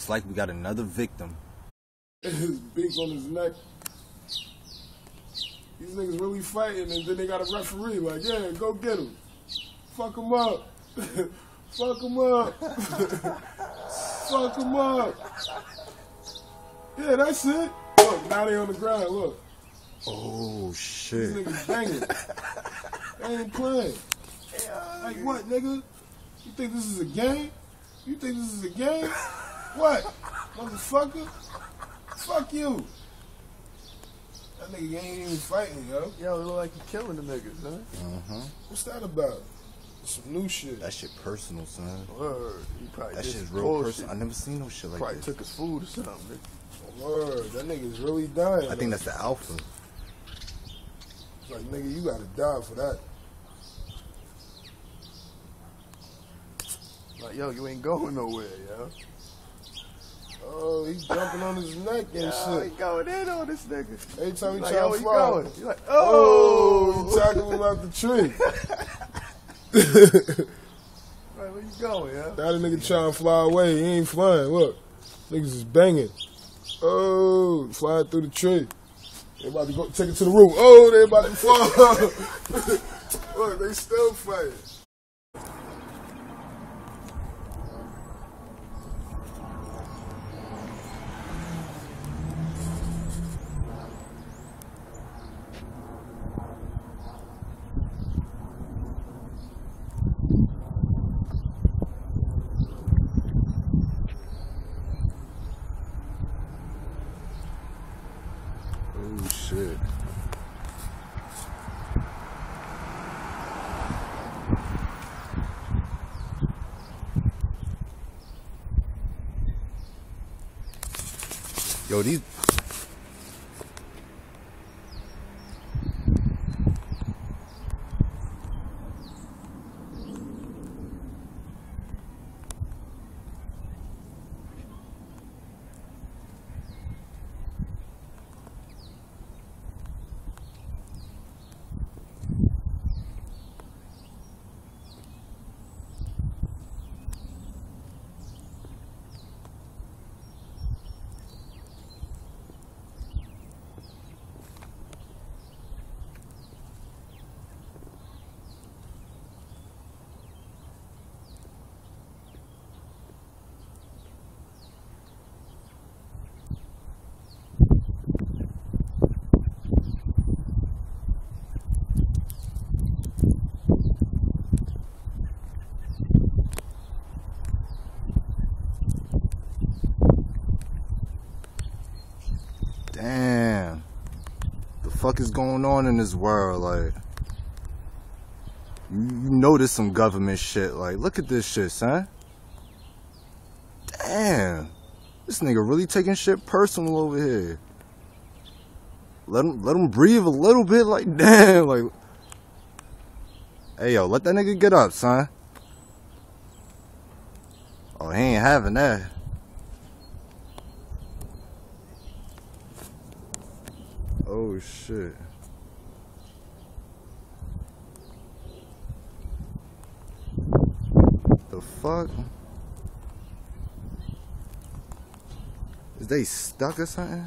It's like we got another victim. His beak on his neck. These niggas really fighting, and then they got a referee like, yeah, go get him. Fuck him up. Fuck him up. Fuck him up. Yeah, that's it. Look, now they on the ground, look. Oh, shit. These niggas banging. They ain't playing. Like what, nigga? You think this is a game? You think this is a game? What? Motherfucker? Fuck you. That nigga ain't even fighting, yo. Yo, it look like you killing the niggas, huh? What's that about? Some new shit. That shit personal, son. Word. He probably That did shit's some real bullshit. personal. I never seen no shit like Probably this. took his food or something. Word. That nigga's really dying. I think that's the alpha. It's like, nigga, you gotta die for that. Like, yo, you ain't going nowhere, yo. Oh, he's jumping on his neck and shit. He going in on this nigga. Every time he Like, try yo, to he fly. going. He's like, oh! He tackling him out the tree. Right, where you going, yo? Now the nigga trying to fly away. He ain't flying. Look. Niggas is banging. Oh, flying through the tree. They about to go take it to the roof. Oh, they about to fall. Look, they still fighting. Oh, shit. Yo, these... Damn. The fuck is going on in this world? Like, you know there's some government shit. Like, look at this shit, son. Damn. This nigga really taking shit personal over here. Let him breathe a little bit. Like, damn. Like, hey, yo, let that nigga get up, son. Oh, he ain't having that. Oh, shit. The fuck? Is they stuck or something?